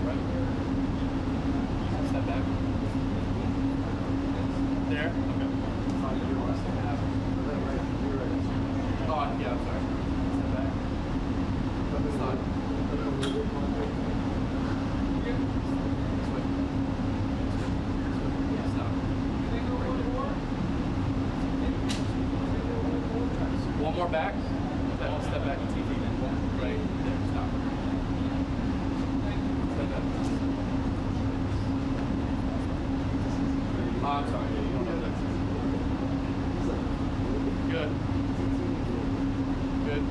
right. Step back. There? Okay. Oh, yeah, I'm sorry. Step back. Slide. Stop. One more back. Then we'll step back and TV. Right there. Stop. Step back. Oh, I'm sorry. You don't know that. Good. Good.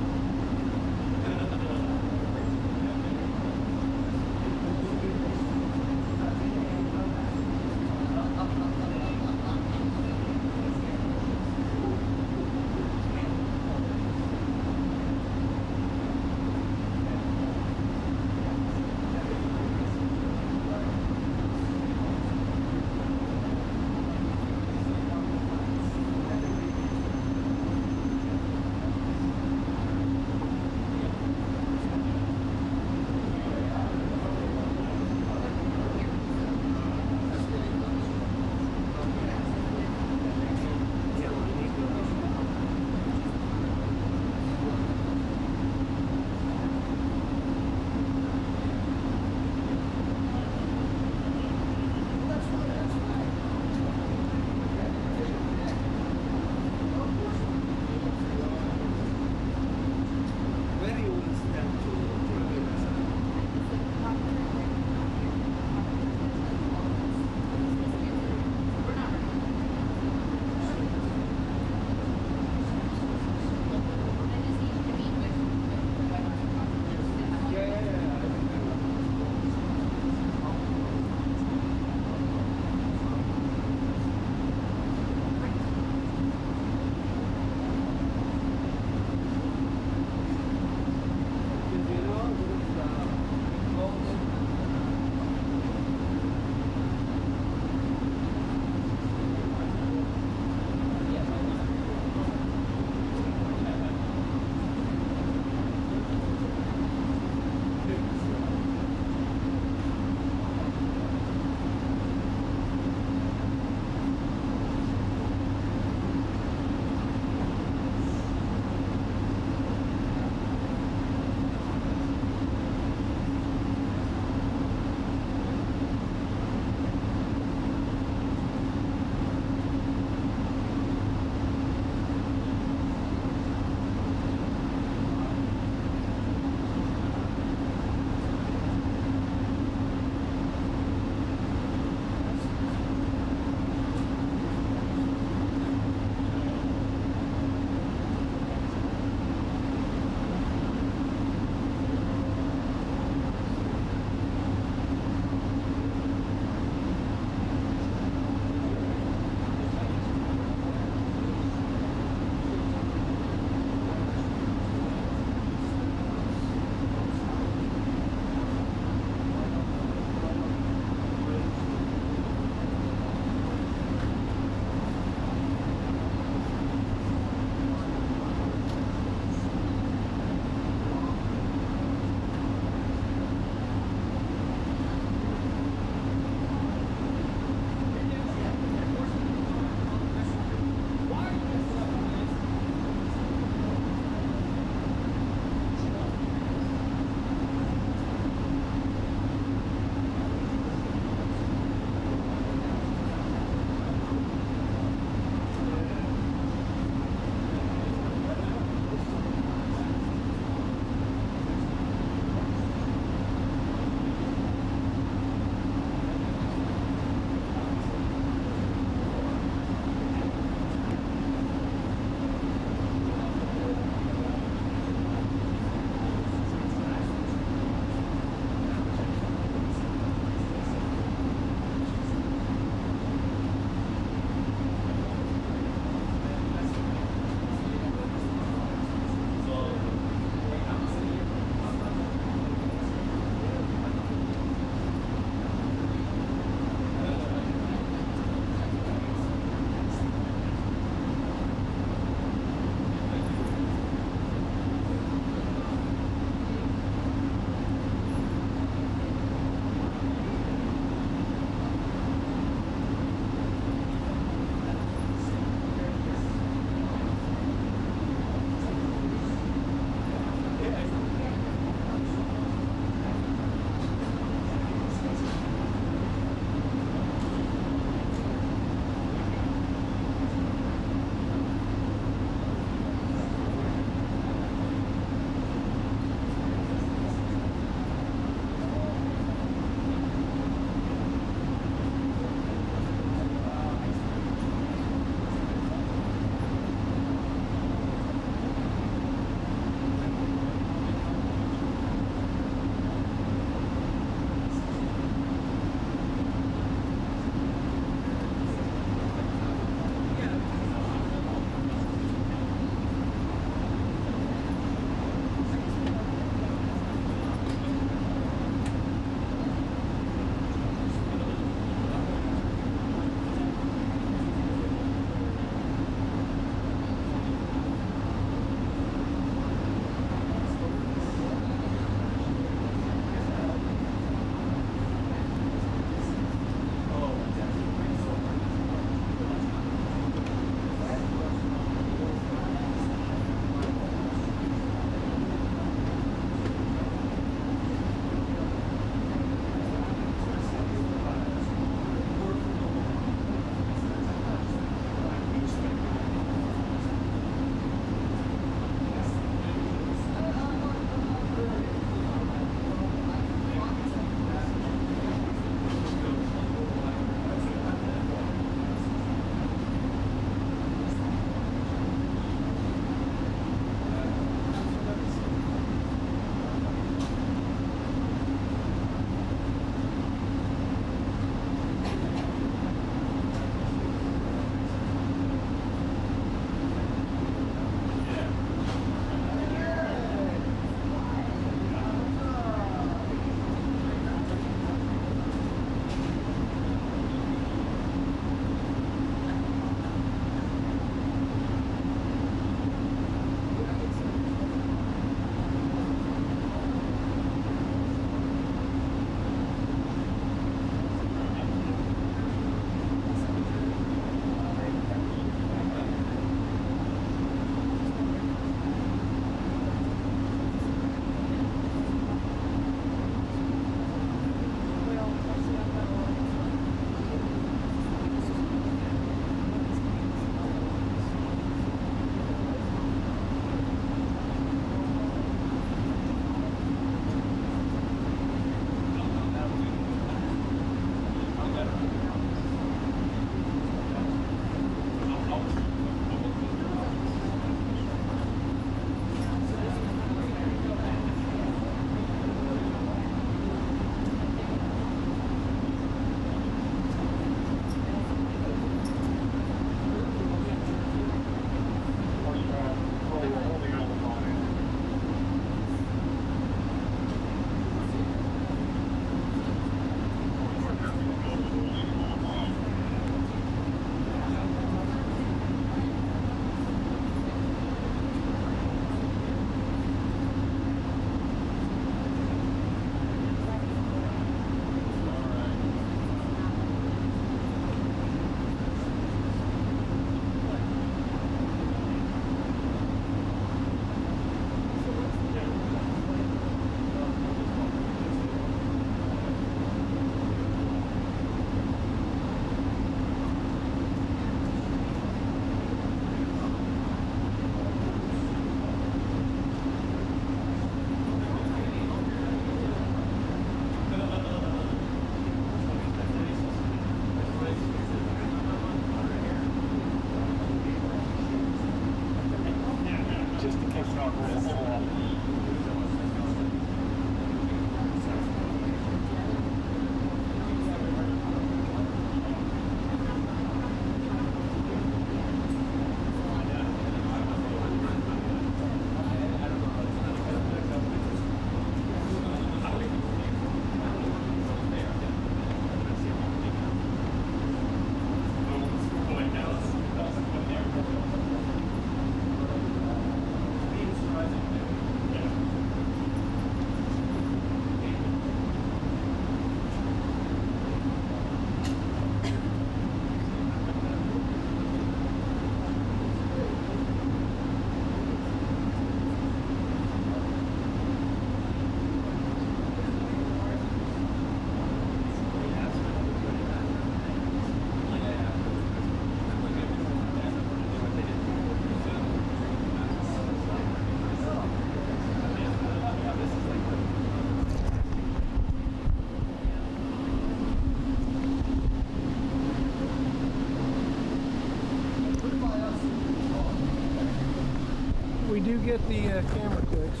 do get the camera clicks.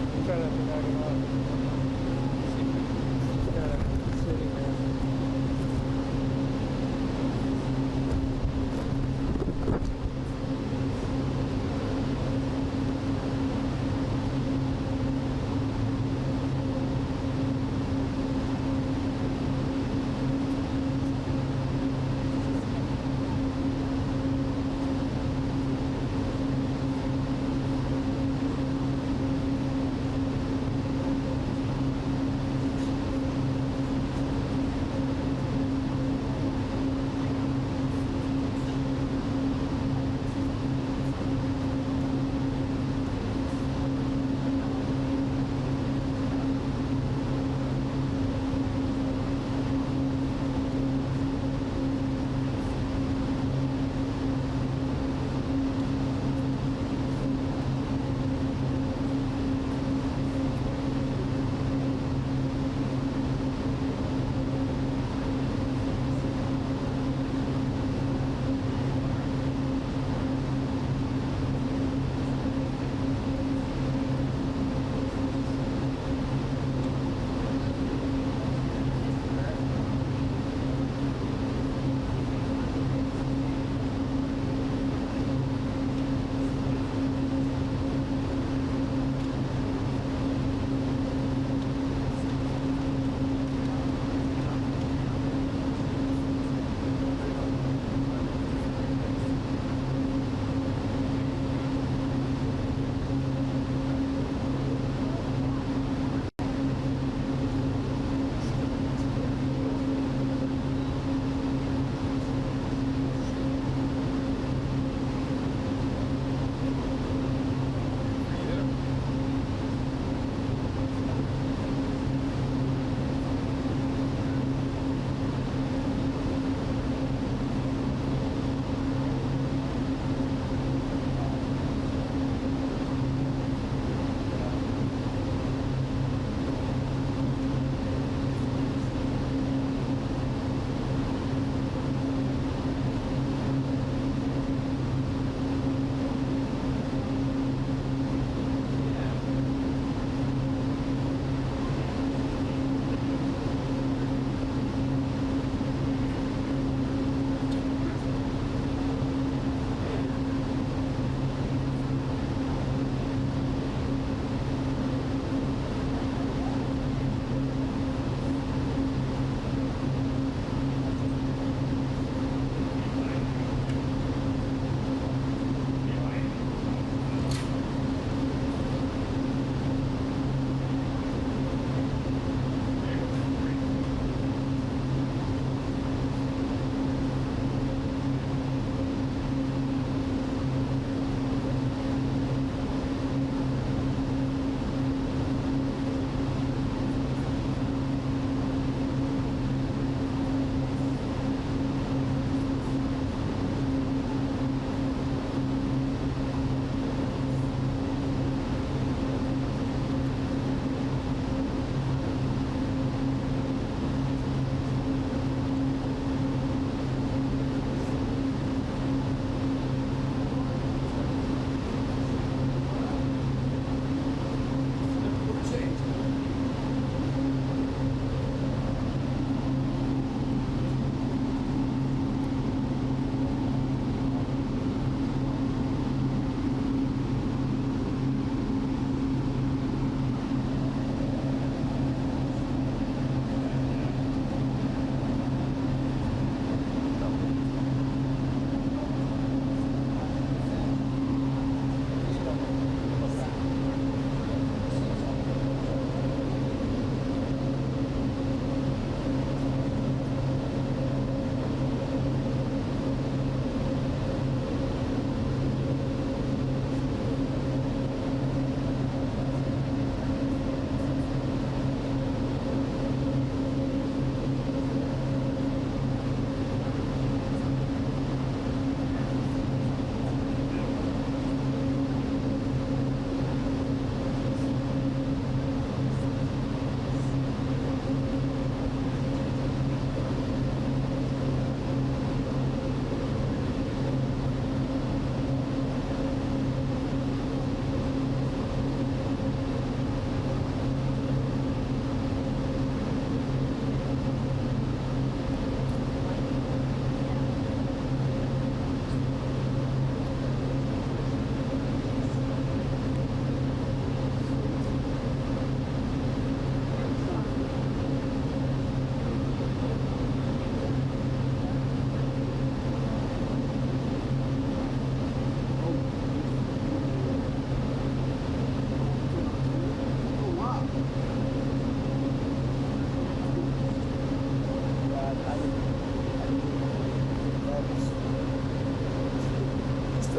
I'm trying not to knock it off. It's kind of sitting there.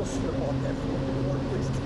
still strip off that floor, please.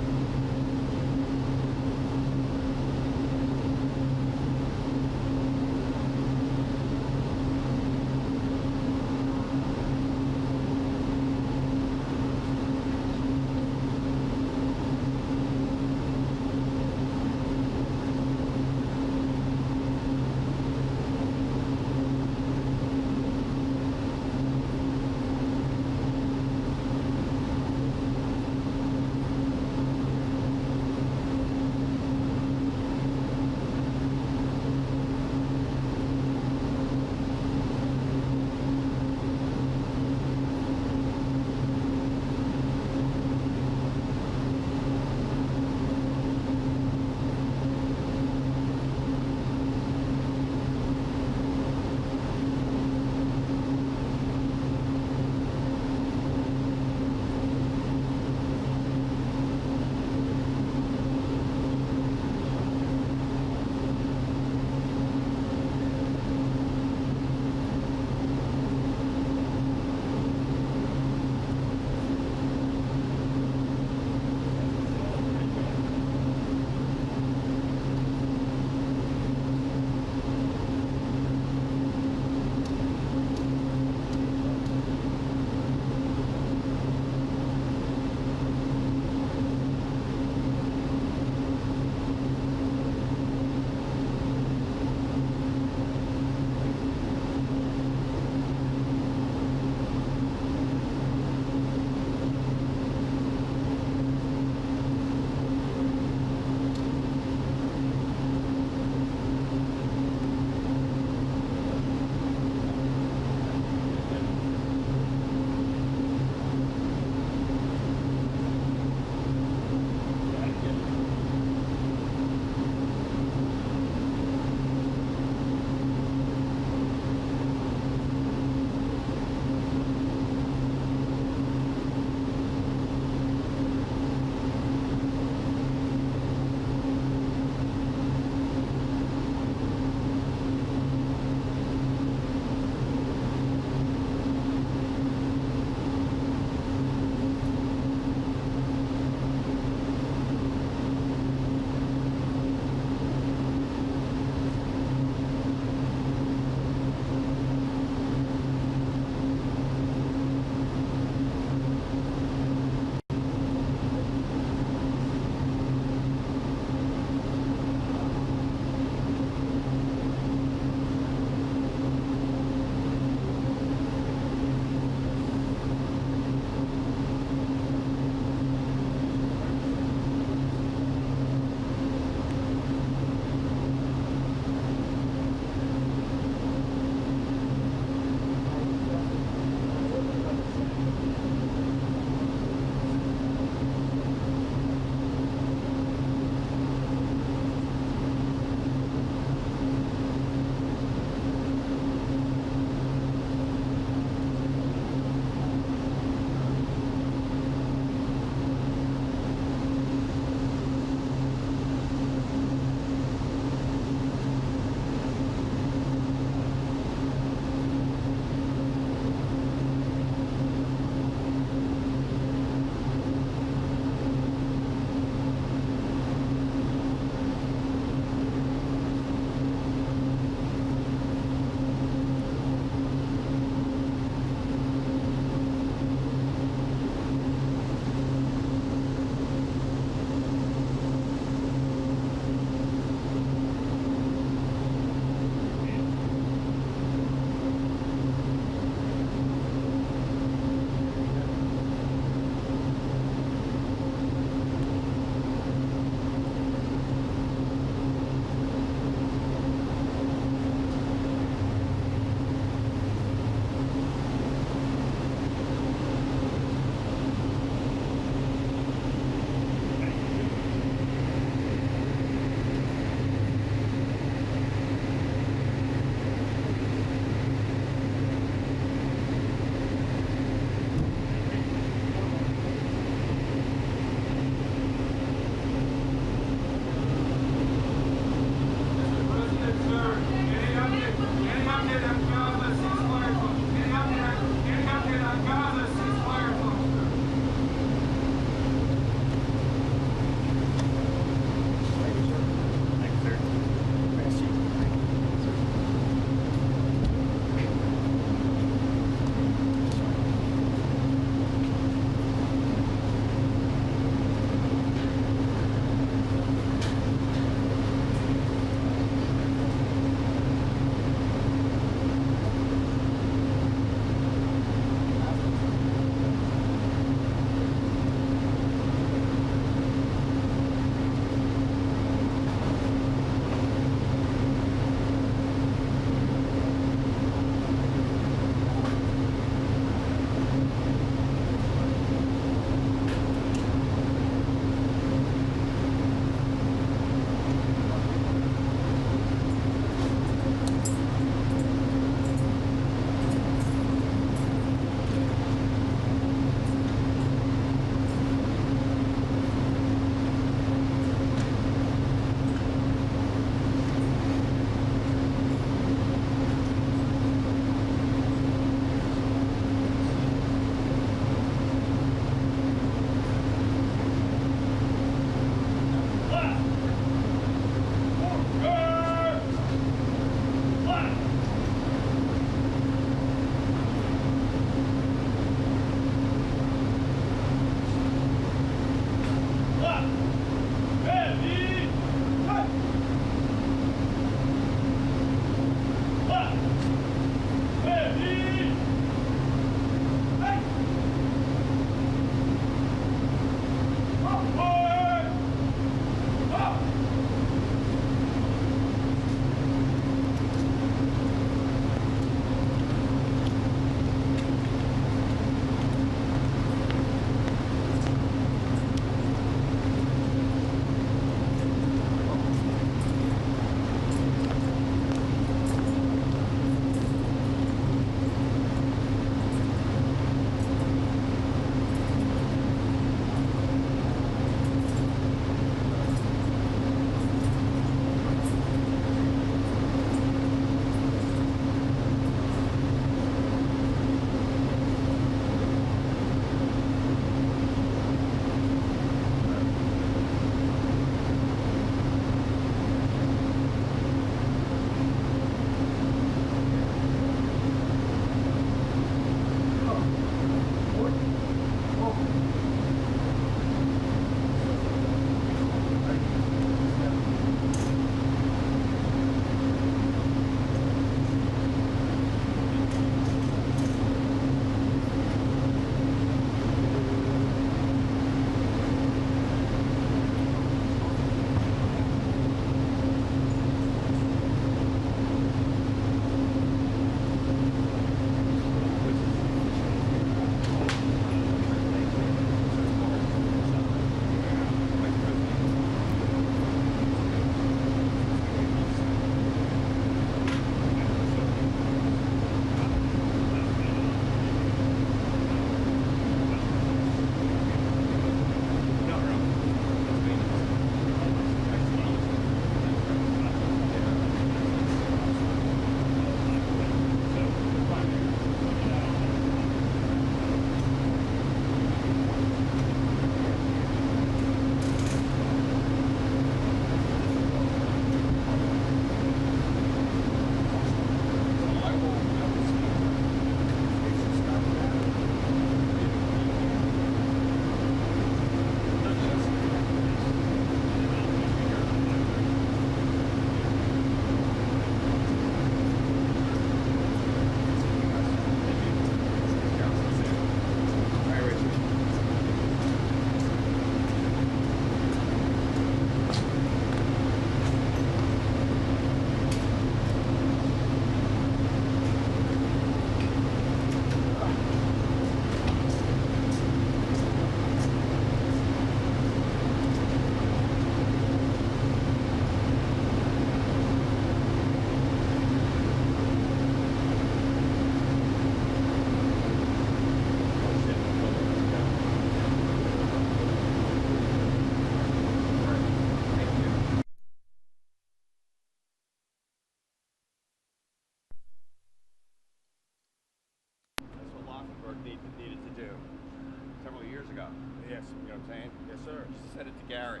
Yes, you know what I'm saying? Yes, sir. Send it to Gary.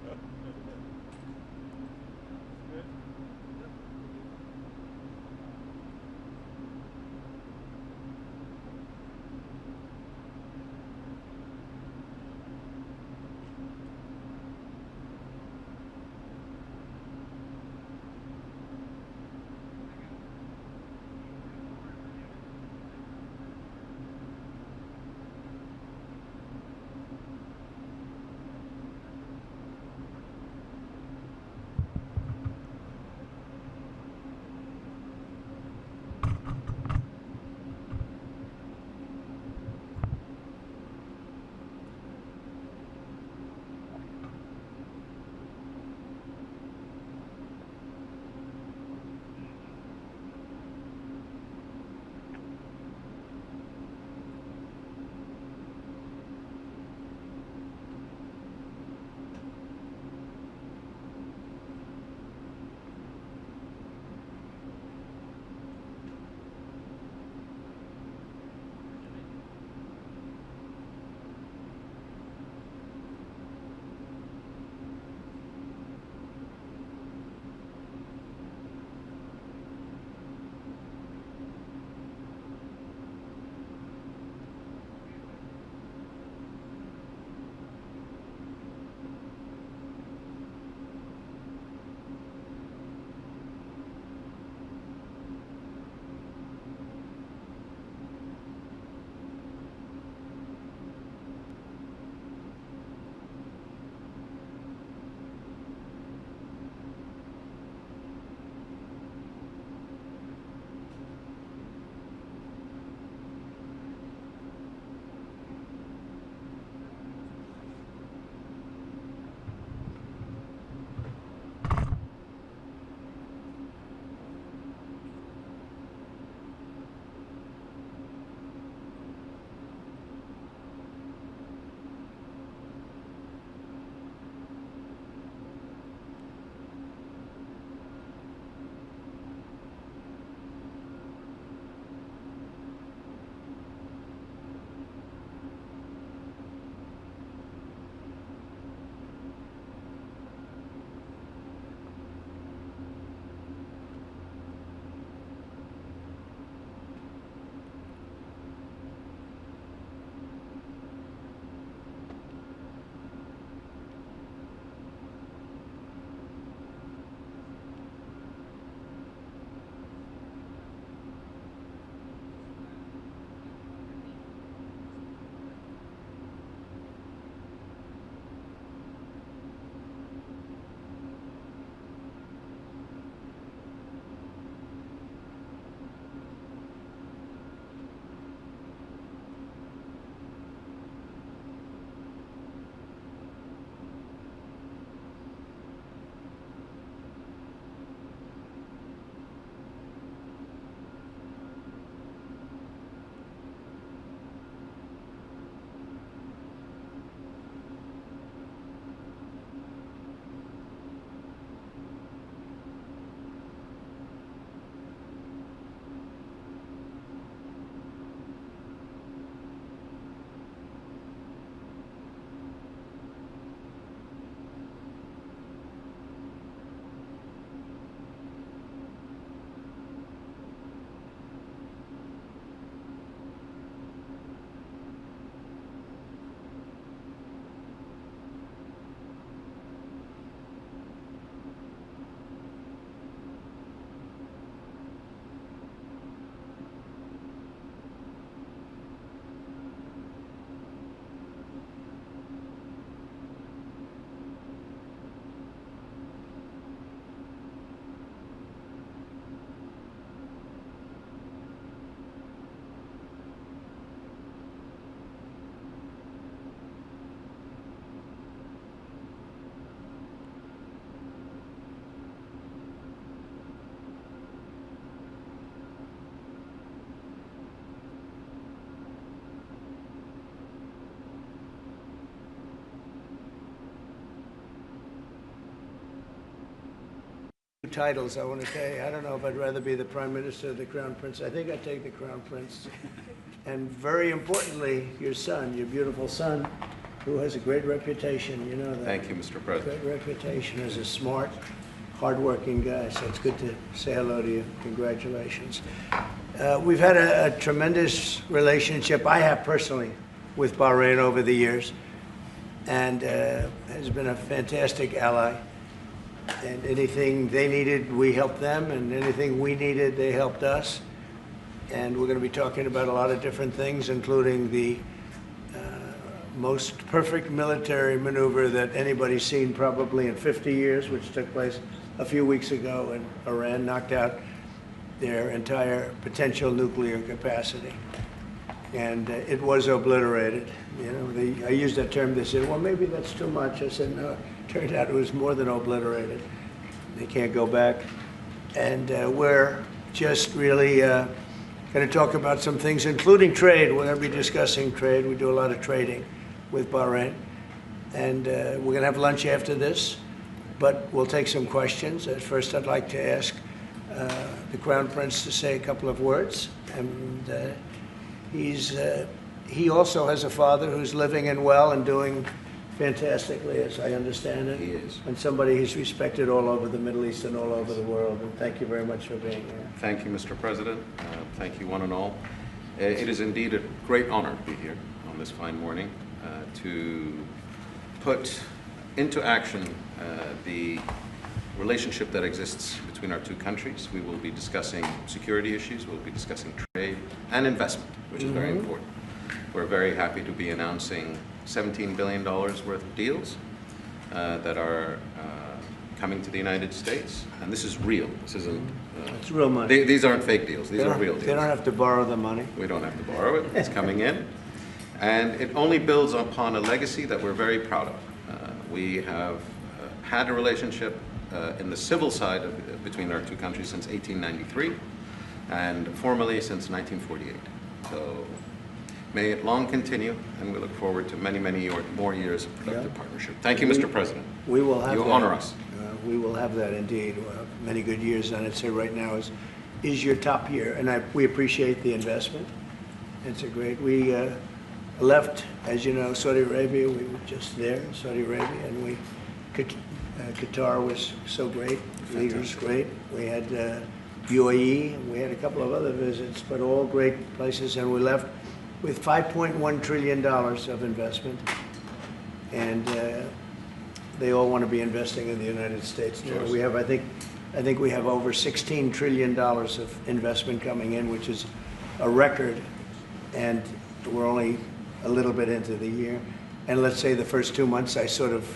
Good. Titles, I want to say. I don't know if I'd rather be the Prime Minister or the Crown Prince. I think I'd take the Crown Prince. And very importantly, your son, your beautiful son, who has a great reputation, you know that. Thank you, Mr. President. Great reputation as a smart, hardworking guy, so it's good to say hello to you. Congratulations. We've had a tremendous relationship, I have personally, with Bahrain over the years, and has been a fantastic ally. And anything they needed, we helped them, and anything we needed, they helped us. And we're going to be talking about a lot of different things, including the most perfect military maneuver that anybody's seen probably in 50 years, which took place a few weeks ago in Iran, knocked out their entire potential nuclear capacity. And it was obliterated. You know, I used that term, they said, well, maybe that's too much. I said, no, it turned out it was more than obliterated. They can't go back. And we're just really going to talk about some things, including trade. We're going to be discussing trade. We do a lot of trading with Bahrain. And we're going to have lunch after this, but we'll take some questions. At first, I'd like to ask the Crown Prince to say a couple of words. And he also has a father who's living and well and doing fantastically, as I understand it. He is. And somebody who's respected all over the Middle East and all over the world. And thank you very much for being here. Thank you, Mr. President. Thank you, one and all. It is indeed a great honor to be here on this fine morning to put into action the relationship that exists between our two countries. We will be discussing security issues, we'll be discussing trade and investment, which is very important. We're very happy to be announcing $17 billion worth of deals that are coming to the United States. And this is real. This isn't... It's real money. These aren't fake deals. These are real deals. They don't have to borrow the money. We don't have to borrow it. It's coming in. And it only builds upon a legacy that we're very proud of. We have had a relationship in the civil side between our two countries since 1893 and formally since 1948. So may it long continue, and we look forward to many, many more years of productive partnership. Thank you, Mr. President. We will have You that. honor us. We will have that indeed. We'll have many good years, and I'd say right now is your top year, and we appreciate the investment. It's a great. We left, as you know, Saudi Arabia. We were just there in Saudi Arabia, and Qatar was so great. Leaders great. We had UAE, and we had a couple of other visits, but all great places, and we left with $5.1 trillion of investment, and they all want to be investing in the United States. Now, we have, I think we have over $16 trillion of investment coming in, which is a record, and we're only a little bit into the year. And let's say the first 2 months, I sort of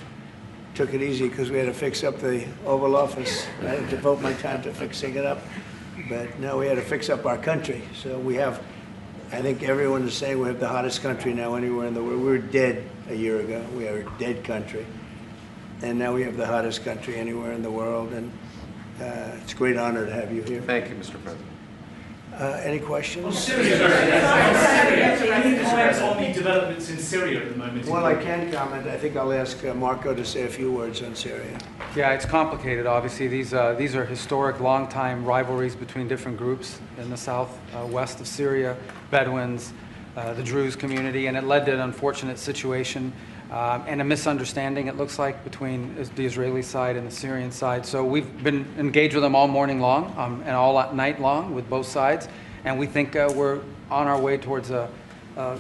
took it easy because we had to fix up the Oval Office. I had to devote my time to fixing it up, but now we had to fix up our country. So we have, I think everyone is saying we have the hottest country now anywhere in the world. We were dead a year ago. We are a dead country. And now we have the hottest country anywhere in the world. And it's a great honor to have you here. Thank you, Mr. President. Any questions? Syria. Any comments on the developments in Syria at the moment? Well, I can comment. I think I'll ask Marco to say a few words on Syria. Yeah, it's complicated, obviously. These are historic, long-time rivalries between different groups in the southwest of Syria, Bedouins, the Druze community, and it led to an unfortunate situation and a misunderstanding, it looks like, between the Israeli side and the Syrian side. So we've been engaged with them all morning long and all night long with both sides, and we think we're on our way towards a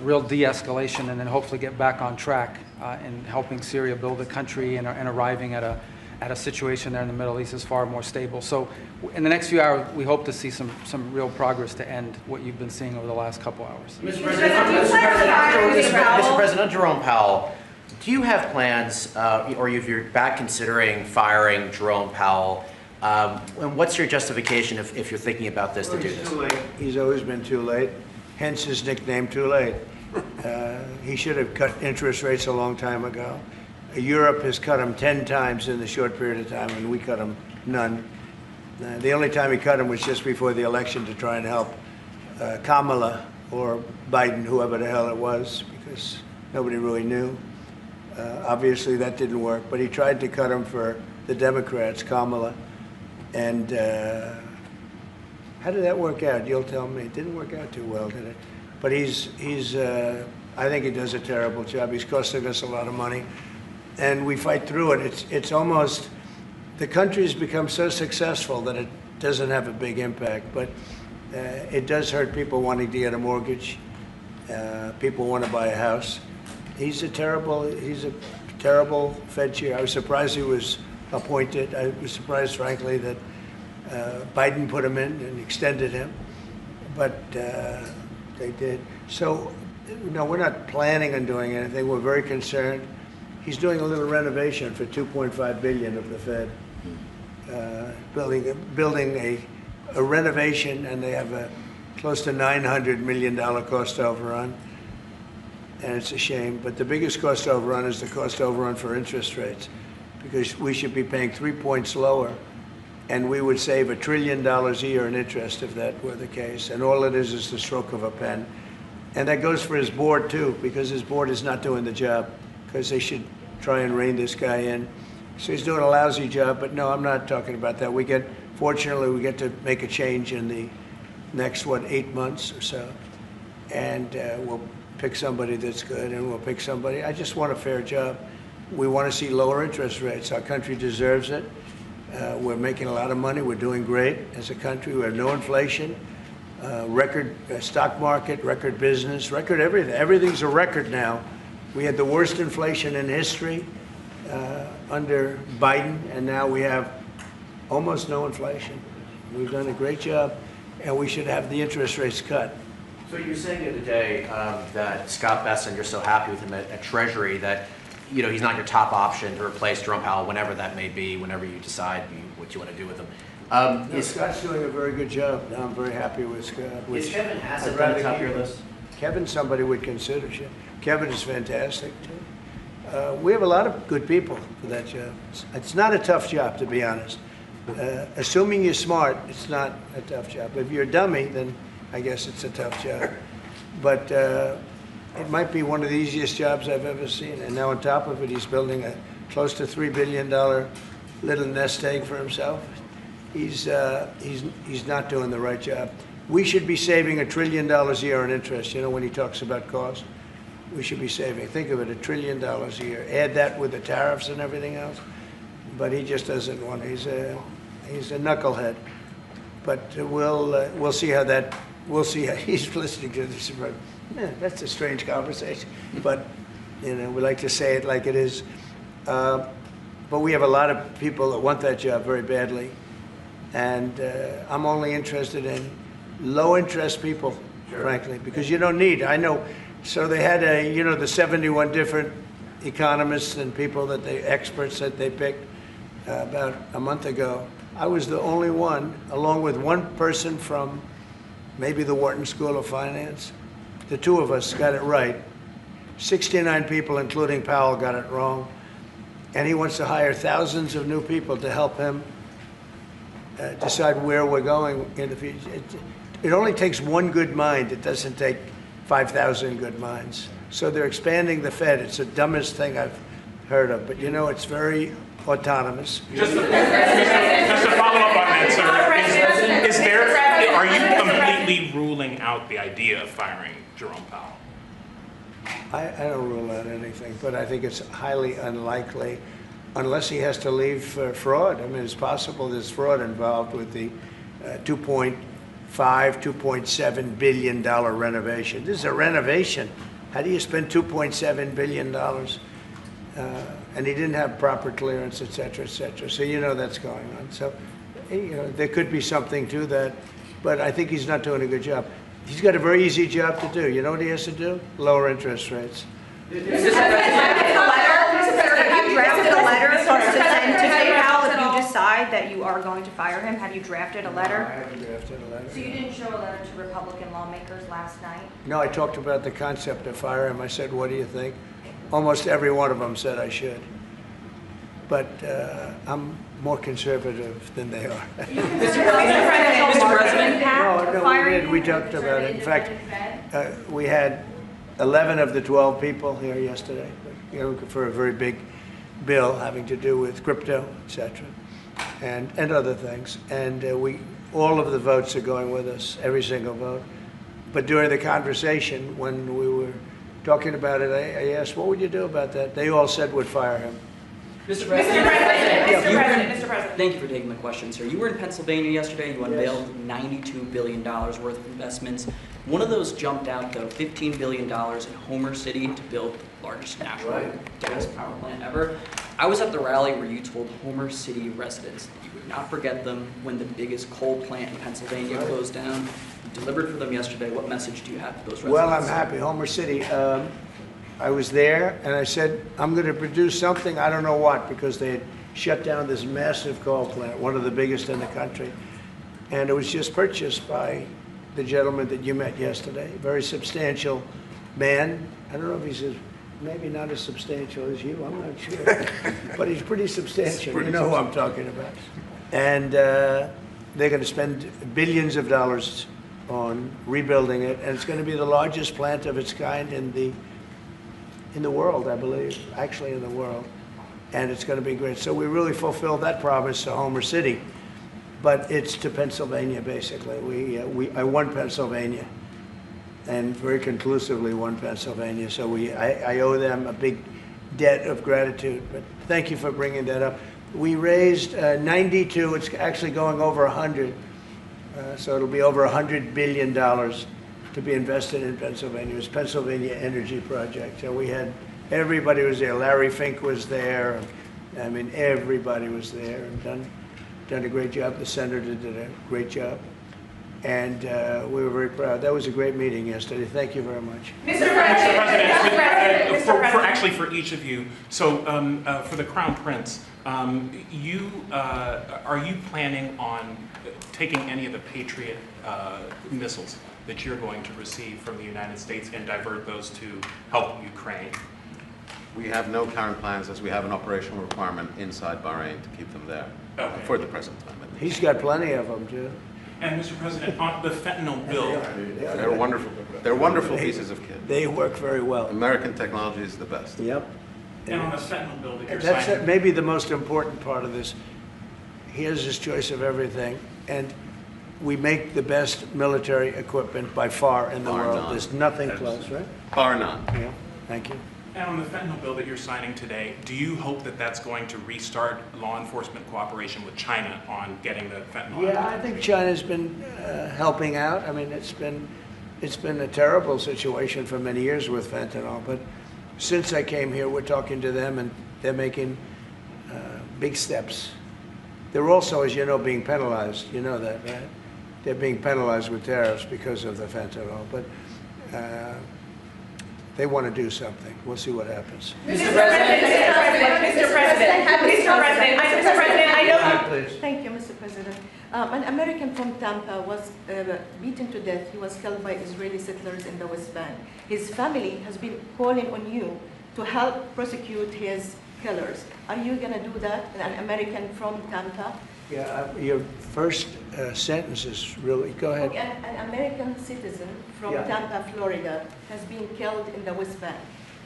real de-escalation and then hopefully get back on track in helping Syria build a country and arriving at a situation there in the Middle East is far more stable. So in the next few hours, we hope to see some real progress to end what you've been seeing over the last couple hours. Mr. President, Jerome Powell, do you have plans, or if you're back considering firing Jerome Powell, and what's your justification if you're thinking about this to do this? Too late. He's always been too late, hence his nickname, Too Late. He should have cut interest rates a long time ago. Europe has cut them 10 times in the short period of time, and we cut them none. The only time he cut them was just before the election to try and help Kamala or Biden, whoever the hell it was, because nobody really knew. Obviously, that didn't work, but he tried to cut them for the Democrats, Kamala. And how did that work out? You'll tell me. It didn't work out too well, did it? But he's I think he does a terrible job. He's costing us a lot of money, and we fight through it. It's almost, the country's become so successful that it doesn't have a big impact, but it does hurt people wanting to get a mortgage. People want to buy a house. He's a terrible Fed chair. I was surprised he was appointed. I was surprised, frankly, that Biden put him in and extended him, but they did. So, no, we're not planning on doing anything. We're very concerned. He's doing a little renovation for $2.5 billion of the Fed, building a renovation, and they have a close to $900 million cost overrun, and it's a shame. But the biggest cost overrun is the cost overrun for interest rates, because we should be paying 3 points lower, and we would save $1 trillion a year in interest if that were the case. And all it is the stroke of a pen. And that goes for his board too, because his board is not doing the job, because they should try and rein this guy in. So he's doing a lousy job, but no, I'm not talking about that. Fortunately, we get to make a change in the next, 8 months or so. And we'll pick somebody that's good, and we'll pick somebody. I just want a fair job. We want to see lower interest rates. Our country deserves it. We're making a lot of money. We're doing great as a country. We have no inflation, record stock market, record business, record everything. Everything's a record now. We had the worst inflation in history under Biden, and now we have almost no inflation. We've done a great job, and we should have the interest rates cut. So you're saying the other day that Scott Bessent, you're so happy with him at Treasury that he's not your top option to replace Jerome Powell whenever that may be, whenever you decide what you want to do with him. Scott's doing a very good job. I'm very happy with Scott. Is Kevin Hassett on the top of your list? Kevin's somebody would consider. Kevin is fantastic, too. We have a lot of good people for that job. It's not a tough job, to be honest. Assuming you're smart, it's not a tough job. If you're a dummy, then I guess it's a tough job. But it might be one of the easiest jobs I've ever seen. And now on top of it, he's building a close to $3 billion little nest egg for himself. He's not doing the right job. We should be saving $1 trillion a year in interest. When he talks about cost, we should be saving. Think of it, $1 trillion a year. Add that with the tariffs and everything else. But he just doesn't want. He's a knucklehead. But we'll see how that. We'll see how he's listening to this. That's a strange conversation. But we like to say it like it is. But we have a lot of people that want that job very badly. And I'm only interested in low-interest people, frankly, because you don't need. I know. So they had the 71 different economists and people experts that they picked about a month ago. I was the only one, along with one person from maybe the Wharton School of Finance. The two of us got it right. 69 people, including Powell, got it wrong. And he wants to hire thousands of new people to help him decide where we're going in the future. It only takes one good mind. It doesn't take 5,000 good minds. So they're expanding the Fed. It's the dumbest thing I've heard of. But it's very autonomous. Just to follow up on that, sir, are you completely ruling out the idea of firing Jerome Powell? I don't rule out anything, but I think it's highly unlikely unless he has to leave for fraud. I mean, it's possible there's fraud involved with the $2.7 billion renovation. This is a renovation. How do you spend $2.7 billion? And he didn't have proper clearance, et cetera, et cetera. So that's going on. So there could be something to that, but I think he's not doing a good job. He's got a very easy job to do. You know what he has to do? Lower interest rates. Have you drafted a letter to send to PayPal if you decide that you are going to fire him? Have you drafted a letter? No, I haven't drafted a letter. So you didn't show a letter to Republican lawmakers last night? No, I talked about the concept of fire him. I said, what do you think? Almost every one of them said I should. But I'm more conservative than they are. Mr. President? No, we talked about it. In fact, we had 11 of the 12 people here yesterday, for a very big bill having to do with crypto, et cetera, and other things. And all of the votes are going with us, every single vote. But during the conversation, when we were talking about it, I asked, what would you do about that? They all said would fire him. Mr. Mr. President, Mr. President. Thank you for taking the question, sir. You were in Pennsylvania yesterday. You unveiled $92 billion worth of investments. One of those jumped out, though, $15 billion in Homer City to build the largest natural gas power plant ever. I was at the rally where you told Homer City residents that you would not forget them when the biggest coal plant in Pennsylvania closed down. You delivered for them yesterday. What message do you have to those residents? Well, I'm happy. Homer City, I was there and I said, I'm going to produce something, I don't know what, because they had shut down this massive coal plant, one of the biggest in the country. And it was just purchased by the gentleman that you met yesterday, a very substantial man. I don't know if he's maybe not as substantial as you, I'm not sure. But he's pretty substantial, you know who I'm talking about. And they're going to spend billions of dollars on rebuilding it, and it's going to be the largest plant of its kind in the world, I believe, actually in the world. And it's going to be great. So we really fulfilled that promise to Homer City. But it's to Pennsylvania, basically. I won Pennsylvania, and very conclusively won Pennsylvania. So I owe them a big debt of gratitude. But thank you for bringing that up. We raised 92. It's actually going over 100. So it'll be over $100 billion to be invested in Pennsylvania. It was Pennsylvania Energy Project. So we had, everybody was there. Larry Fink was there. I mean, everybody was there and done a great job. The senator did a great job. And we were very proud. That was a great meeting yesterday. Thank you very much. Mr. President, for each of you, so for the Crown Prince, are you planning on taking any of the Patriot missiles that you're going to receive from the United States and divert those to help Ukraine? We have no current plans, as we have an operational requirement inside Bahrain to keep them there for the present time. At least. He's got plenty of them, too. And Mr. President, on the fentanyl bill, They're wonderful. They're wonderful pieces of kit. They work very well. American technology is the best. Yep. and on the fentanyl bill that you're That's signing. maybe the most important part of this. He has his choice of everything, and we make the best military equipment by far in the Bar world. none. There's nothing close, right? Bar none. Yeah, thank you. And on the fentanyl bill that you're signing today, do you hope that that's going to restart law enforcement cooperation with China on getting the fentanyl? Yeah, I think China's been helping out. I mean, it's been a terrible situation for many years with fentanyl, but since I came here, we're talking to them, and they're making big steps. They're also, as you know, being penalized. You know that, right? They're being penalized with tariffs because of the fentanyl, but they want to do something. We'll see what happens. Mr. President, I know. Please. Thank you, Mr. President. An American from Tampa was beaten to death. He was killed by Israeli settlers in the West Bank. His family has been calling on you to help prosecute his killers. Are you going to do that? An American from Tampa? Yeah, your first sentence is really, go ahead. An American citizen from Tampa, Florida, has been killed in the West Bank.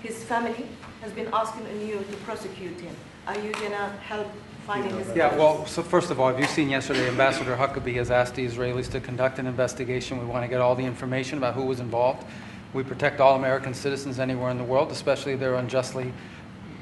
His family has been asking on you to prosecute him. Are you going to help finding his Yeah, killers? well, so first of all, have you seen yesterday, Ambassador Huckabee has asked the Israelis to conduct an investigation. We want to get all the information about who was involved. We protect all American citizens anywhere in the world, especially if they're unjustly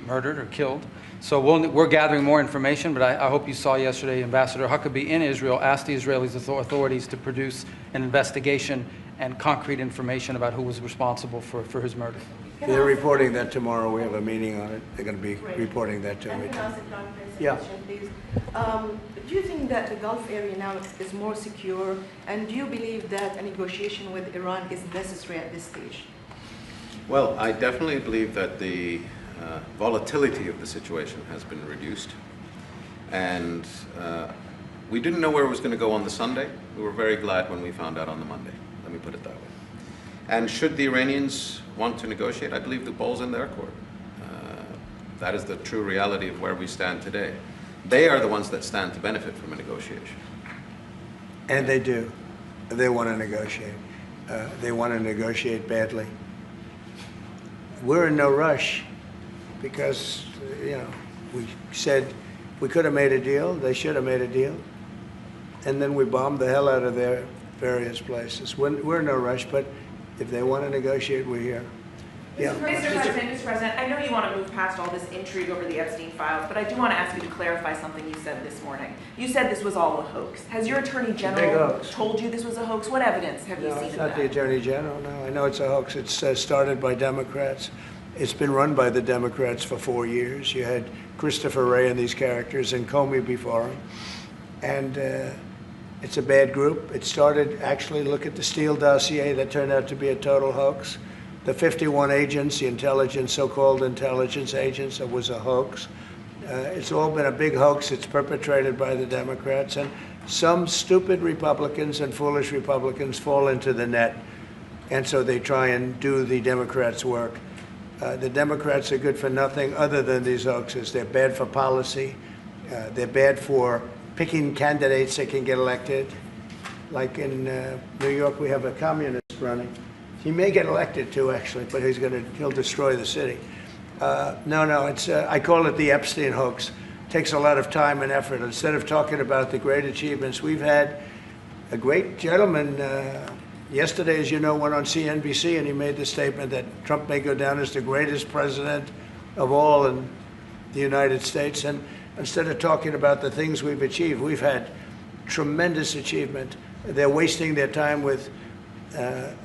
murdered or killed. So we're gathering more information, but I hope you saw yesterday Ambassador Huckabee in Israel asked the Israeli authorities to produce an investigation and concrete information about who was responsible for his murder. They're reporting that tomorrow. We have a meeting on it. They're going to be reporting that to me. Can I ask a clarification, Yeah. please? Do you think that the Gulf area now is more secure, and do you believe that a negotiation with Iran is necessary at this stage? Well, I definitely believe that the volatility of the situation has been reduced. And we didn't know where it was going to go on the Sunday. We were very glad when we found out on the Monday. Let me put it that way. And should the Iranians want to negotiate, I believe the ball's in their court. That is the true reality of where we stand today. They are the ones that stand to benefit from a negotiation. And they do. They want to negotiate. They want to negotiate badly. We're in no rush because, you know, we said we could have made a deal. They should have made a deal. And then we bombed the hell out of their various places. We're in no rush, but if they want to negotiate, we're here. Yeah. Mr. President, I know you want to move past all this intrigue over the Epstein files, but I do want to ask you to clarify something you said this morning. You said this was all a hoax. Has your Attorney General told you this was a hoax? What evidence have you seen of that? It's not the Attorney General, no. I know it's a hoax. It's started by Democrats. It's been run by the Democrats for 4 years. You had Christopher Wray and these characters and Comey before him. And it's a bad group. It started, actually, look at the Steele dossier that turned out to be a total hoax. The 51 agents, the intelligence, so-called intelligence agents, it was a hoax. It's all been a big hoax. It's perpetrated by the Democrats. And some stupid Republicans and foolish Republicans fall into the net. And so they try and do the Democrats' work. The Democrats are good for nothing other than these hoaxes. They're bad for policy. They're bad for picking candidates that can get elected. Like in New York, we have a communist running. He may get elected too, actually, but he'll destroy the city. No, it's I call it the Epstein hoax. It takes a lot of time and effort. Instead of talking about the great achievements, we've had a great gentleman. Yesterday, as you know, went on CNBC and he made the statement that Trump may go down as the greatest president of all in the United States. And instead of talking about the things we've achieved, we've had tremendous achievement. They're wasting their time with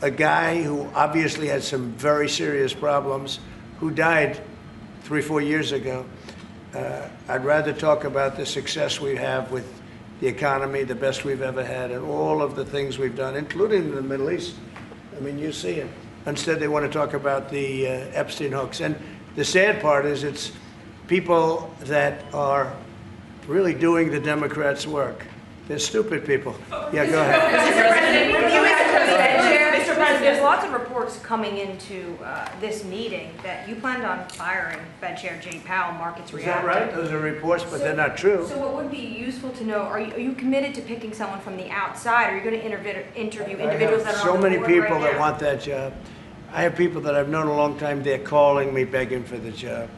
a guy who obviously had some very serious problems, who died 3-4 years ago. I'd rather talk about the success we have with the economy, the best we've ever had, and all of the things we've done, including in the Middle East. I mean, you see it. Instead, they want to talk about the Epstein hoax. And the sad part is it's people that are really doing the Democrats' work. They're stupid people. Yeah, go ahead. Mr. President, there's lots of reports coming into this meeting that you planned on firing Fed Chair Jay Powell. Markets reacted. Is that right? Those are reports, but they're not true. So what would be useful to know, are you committed to picking someone from the outside? Are you going to interview individuals that are so on the many board people right that now? want that job. I have people that I've known a long time. They're calling me, begging for the job.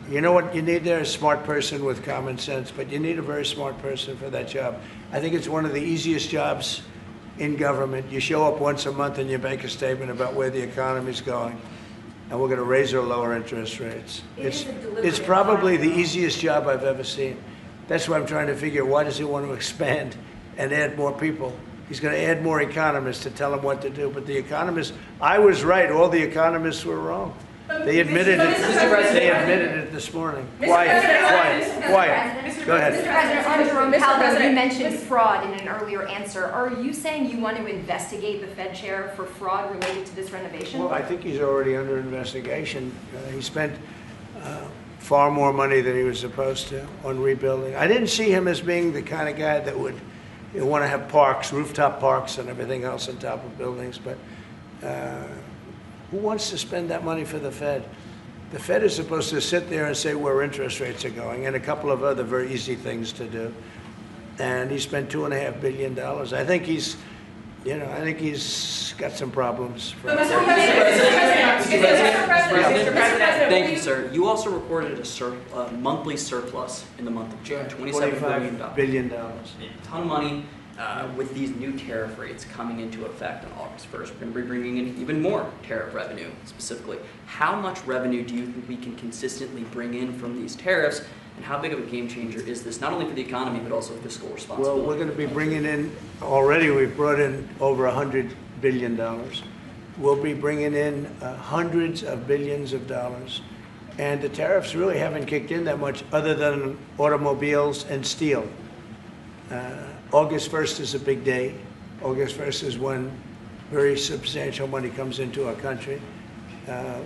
You know what you need there? A smart person with common sense, but you need a very smart person for that job. I think it's one of the easiest jobs in government. You show up once a month and you make a statement about where the economy's going, and we're going to raise or lower interest rates. It's probably the easiest job I've ever seen. That's why I'm trying to figure, why does he want to expand and add more people? He's going to add more economists to tell him what to do. But the economists, I was right. All the economists were wrong. They admitted it. They admitted it this morning. Quiet. Go ahead. Mr. President, on Jerome Powell, you mentioned fraud in an earlier answer. Are you saying you want to investigate the Fed chair for fraud related to this renovation? Well, I think he's already under investigation. He spent far more money than he was supposed to on rebuilding. I didn't see him as being the kind of guy that would want to have parks, rooftop parks and everything else on top of buildings. But who wants to spend that money for the Fed? The Fed is supposed to sit there and say where interest rates are going and a couple of other very easy things to do. And he spent $2.5 billion. I think he's got some problems. Mr. President, thank you, sir. You also recorded a monthly surplus in the month of June, $27 billion. $25 billion. A ton of money. With these new tariff rates coming into effect on August 1st, we're going to be bringing in even more tariff revenue specifically. How much revenue do you think we can consistently bring in from these tariffs, and how big of a game changer is this, not only for the economy, but also fiscal responsibility? Well, we're going to be bringing in, already we've brought in over $100 billion. We'll be bringing in hundreds of billions of dollars. And the tariffs really haven't kicked in that much other than automobiles and steel. August 1st is a big day. August 1st is when very substantial money comes into our country.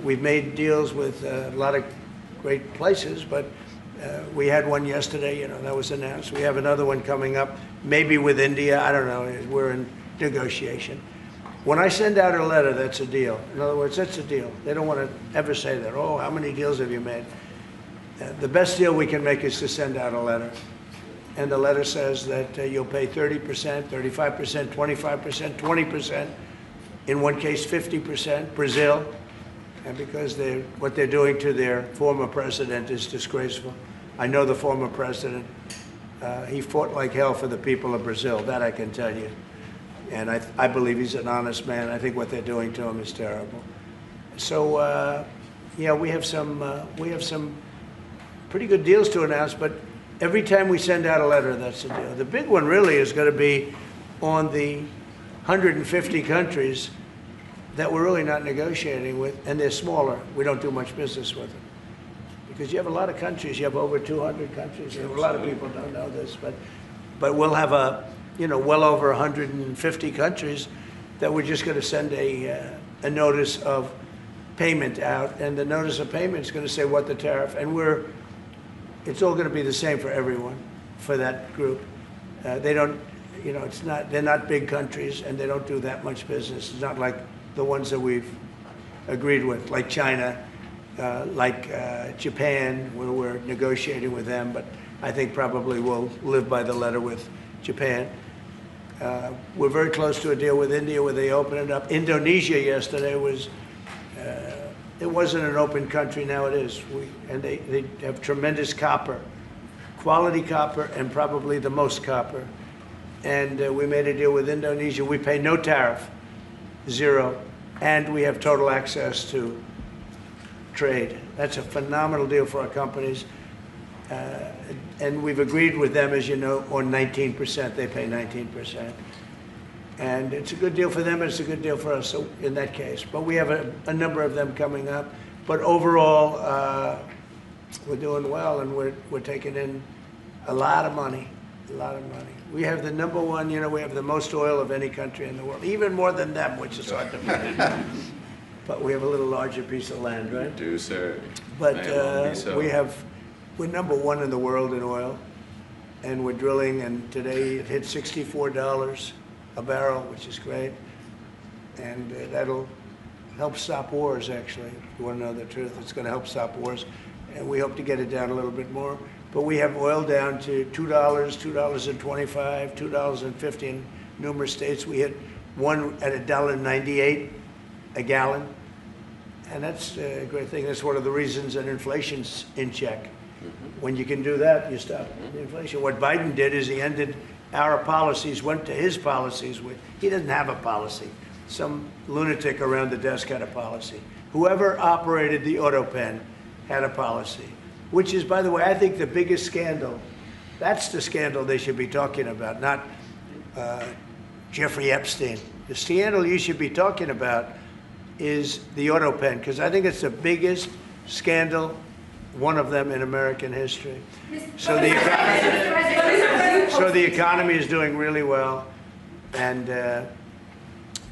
We've made deals with a lot of great places, but we had one yesterday, that was announced. We have another one coming up, maybe with India. I don't know. We're in negotiation. When I send out a letter, that's a deal. In other words, that's a deal. They don't want to ever say that. Oh, how many deals have you made? The best deal we can make is to send out a letter. And the letter says that you'll pay 30%, 35%, 25%, 20%, in one case 50%, Brazil, and because what they're doing to their former president is disgraceful. I know the former president. He fought like hell for the people of Brazil, that I can tell you. And I believe he's an honest man. I think what they're doing to him is terrible. So, yeah, we have some pretty good deals to announce, but every time we send out a letter, that's the deal. The big one really is going to be on the 150 countries that we're really not negotiating with, and they're smaller. We don't do much business with them. Because you have a lot of countries, you have over 200 countries, and a lot of people don't know this, but we'll have well over 150 countries that we're just going to send a notice of payment out, and the notice of payment is going to say what the tariff, and it's all going to be the same for everyone, for that group. They don't, they're not big countries, and they don't do that much business. It's not like the ones that we've agreed with, like China, like Japan, where we're negotiating with them, but I think probably we'll live by the letter with Japan. We're very close to a deal with India where they open it up. Indonesia yesterday was, it wasn't an open country, now it is. And they have tremendous copper, quality copper, and probably the most copper. And we made a deal with Indonesia. We pay no tariff, 0, and we have total access to trade. That's a phenomenal deal for our companies. And we've agreed with them, as you know, on 19%. They pay 19%. And it's a good deal for them, and it's a good deal for us, so in that case. But we have a number of them coming up. But overall, we're doing well, and we're taking in a lot of money, a lot of money. We have the number one, we have the most oil of any country in the world, even more than them, which is hard to believe. But we have a little larger piece of land, right? We do, sir. But we're number one in the world in oil, and we're drilling, and today it hit $64 a barrel, which is great. And that'll help stop wars, actually. If you want to know the truth, it's going to help stop wars. And we hope to get it down a little bit more. But we have oil down to $2, $2.25, $2.50 in numerous states. We hit one at $1.98 a gallon. And that's a great thing. That's one of the reasons that inflation's in check. When you can do that, you stop the inflation. What Biden did is he ended our policies, went to his policies. He doesn't have a policy. Some lunatic around the desk had a policy. Whoever operated the auto pen had a policy, which is, by the way, I think the biggest scandal. That's the scandal they should be talking about, not Jeffrey Epstein. The scandal you should be talking about is the auto pen, because I think it's the biggest scandal, one of them in American history. So the economy is doing really well, and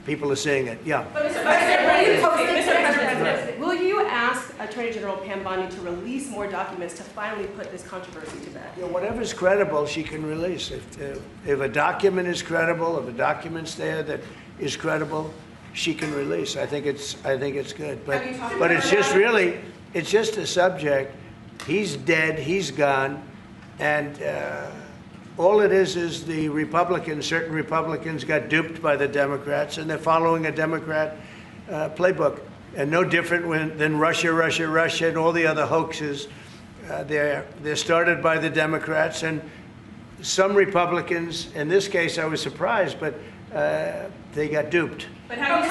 people are seeing it. Yeah. Mr. President, will you ask Attorney General Pam Bondi to release more documents to finally put this controversy to bed? Yeah, whatever's credible, she can release. If a document is credible, if a document's there that is credible, she can release. I think it's good. But it's just a subject. He's dead. He's gone, and all it is the Republicans. Certain Republicans got duped by the Democrats, and they're following a Democrat playbook, and no different than Russia, and all the other hoaxes. They're started by the Democrats, and some Republicans. In this case, I was surprised, but they got duped. But have you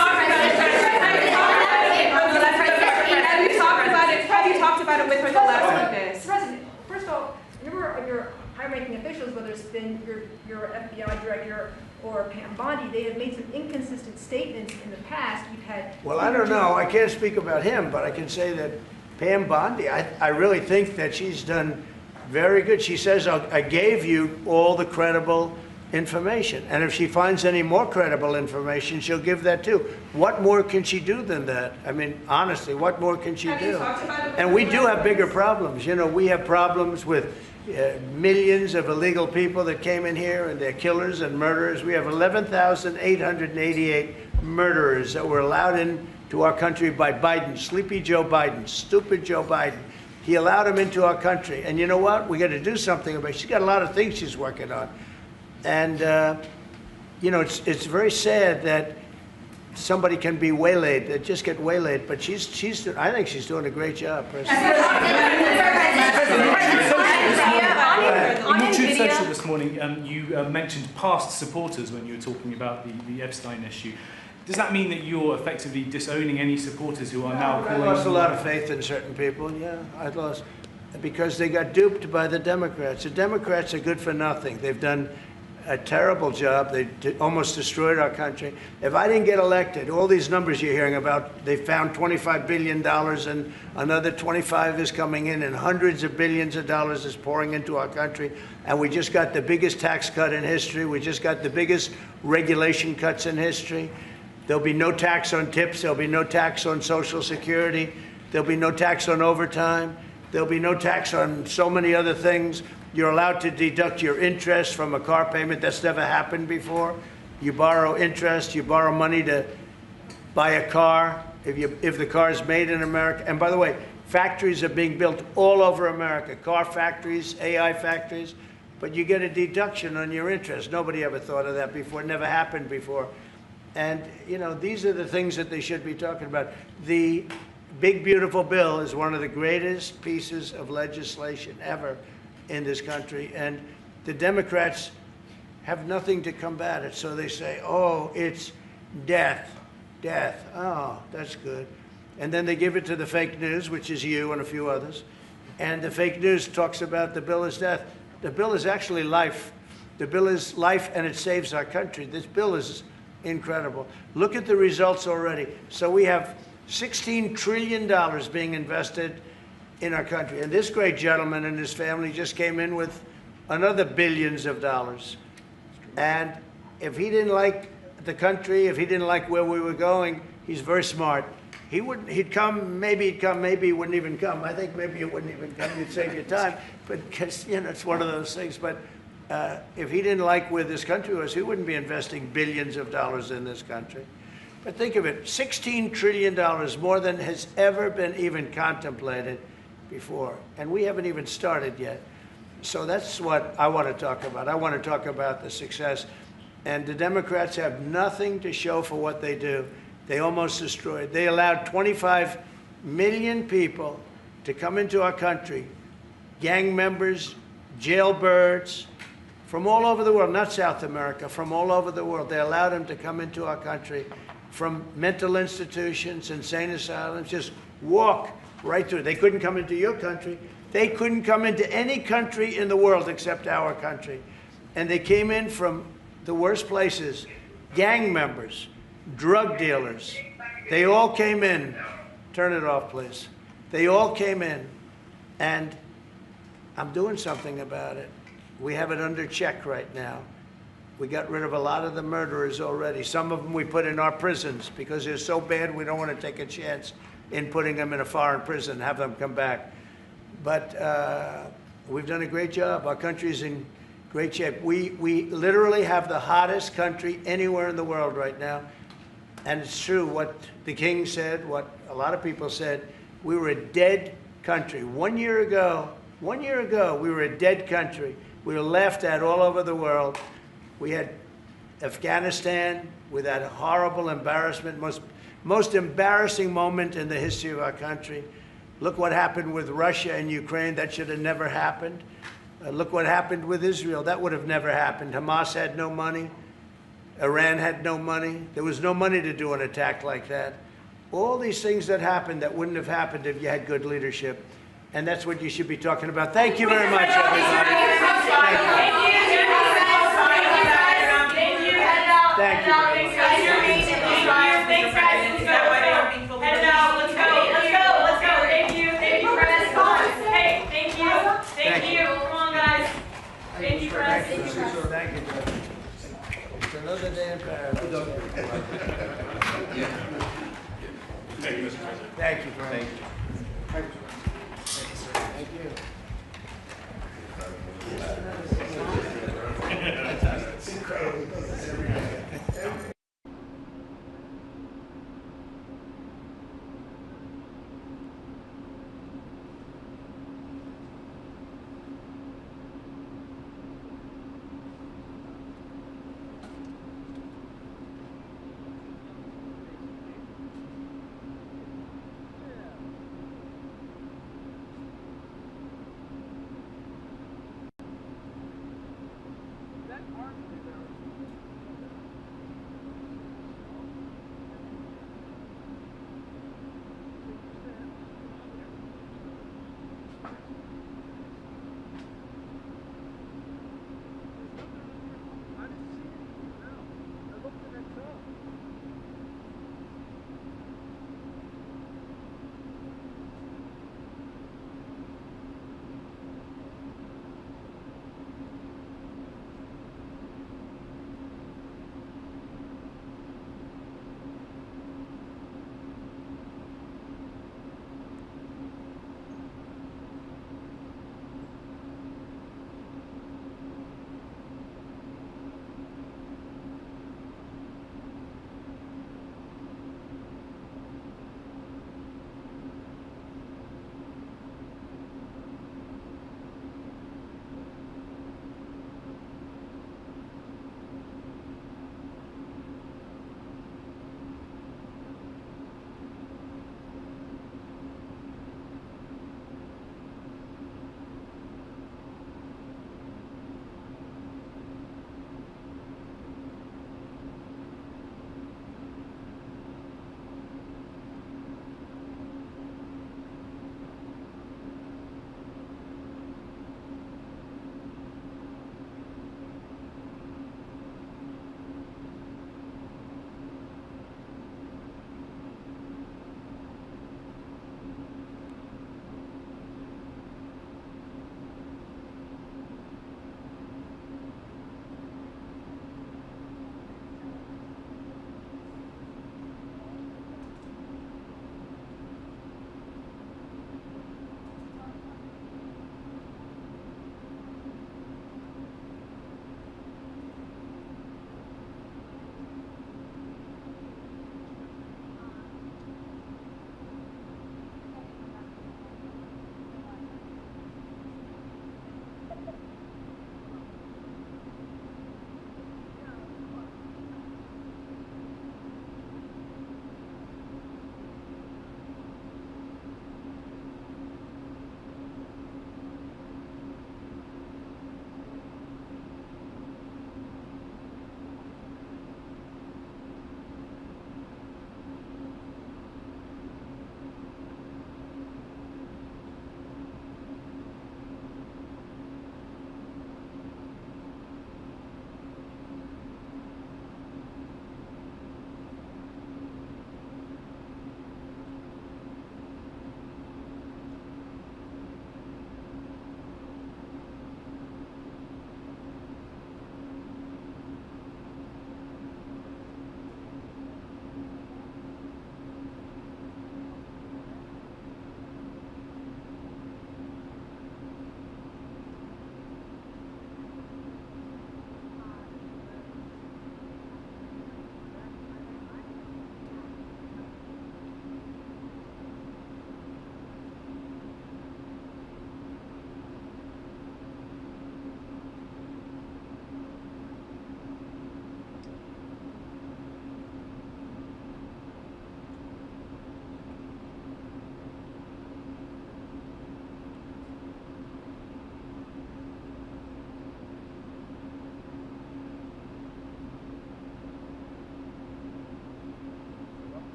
talked about it with her the last witness? President, first of all, your high-ranking officials, whether it's been your FBI director or Pam Bondi, they have made some inconsistent statements in the past. We've had. Well, I don't know. I can't speak about him, but I can say that Pam Bondi, I really think that she's done very good. She says, I gave you all the credible information. And if she finds any more credible information, she'll give that too. What more can she do than that? I mean, honestly, what more can she do? And we do have bigger problems. We have problems with millions of illegal people that came in here, and they're killers and murderers. We have 11,888 murderers that were allowed into our country by Biden, sleepy Joe Biden, stupid Joe Biden. He allowed them into our country. And you know what? We got to do something about it. She's got a lot of things she's working on. And, it's very sad that somebody can be waylaid, that just get waylaid, but I think she's doing a great job, personally. In your Truth Social this morning, you mentioned past supporters when you were talking about the Epstein issue. does that mean that you're effectively disowning any supporters who are now I calling? lost a lot of faith in certain people, yeah. I lost, because they got duped by the Democrats. The Democrats are good for nothing. They've done a terrible job. They almost destroyed our country. If I didn't get elected, all these numbers you're hearing about, they found $25 billion and another 25 is coming in and hundreds of billions of dollars is pouring into our country. And we just got the biggest tax cut in history. We just got the biggest regulation cuts in history. There'll be no tax on tips. There'll be no tax on Social Security. There'll be no tax on overtime. There'll be no tax on so many other things. You're allowed to deduct your interest from a car payment. That's never happened before. You borrow interest, you borrow money to buy a car if the car is made in America. And by the way, factories are being built all over America, car factories, AI factories, but you get a deduction on your interest. Nobody ever thought of that before. It never happened before. And, you know, these are the things that they should be talking about. The big, beautiful bill is one of the greatest pieces of legislation ever in this country, and the Democrats have nothing to combat it. So they say, oh, it's death, death. Oh, that's good. And then they give it to the fake news, which is you and a few others. And the fake news talks about the bill is death. The bill is actually life. The bill is life, and it saves our country. This bill is incredible. Look at the results already. So we have $16 trillion being invested in our country. And this great gentleman and his family just came in with another billions of dollars. And if he didn't like the country, if he didn't like where we were going, he's very smart. He'd come, maybe he wouldn't even come. I think maybe he wouldn't even come. You'd save your time. But, because, you know, it's one of those things. But if he didn't like where this country was, he wouldn't be investing billions of dollars in this country. But think of it, $16 trillion, more than has ever been even contemplated before. And we haven't even started yet. So that's what I want to talk about. I want to talk about the success. And the Democrats have nothing to show for what they do. They almost destroyed. They allowed 25 million people to come into our country, gang members, jailbirds, from all over the world, not South America, from all over the world. They allowed them to come into our country from mental institutions, insane asylums, just walk right through. They couldn't come into your country. They couldn't come into any country in the world except our country. And they came in from the worst places, gang members, drug dealers. They all came in. Turn it off, please. They all came in, and I'm doing something about it. We have it under check right now. We got rid of a lot of the murderers already. Some of them we put in our prisons because they're so bad we don't want to take a chance in putting them in a foreign prison, have them come back. But we've done a great job. Our country's in great shape. We literally have the hottest country anywhere in the world right now. And it's true what the king said, what a lot of people said. We were a dead country. 1 year ago, we were a dead country. We were laughed at all over the world. We had Afghanistan with that horrible embarrassment, most embarrassing moment in the history of our country. Look what happened with Russia and Ukraine. That should have never happened. Look what happened with Israel. That would have never happened. Hamas had no money. Iran had no money. There was no money to do an attack like that. All these things that happened that wouldn't have happened if you had good leadership. And that's what you should be talking about. Thank you very much, everybody. Thank you. Thank you very much. Thanks, guys. Head out. Let's go. Thank you, press. Hey, thank you. Come on, guys. Thank you, press. Thank you. It's another day in paradise. Thank you, Mr. President. Thank you very much. Thank you.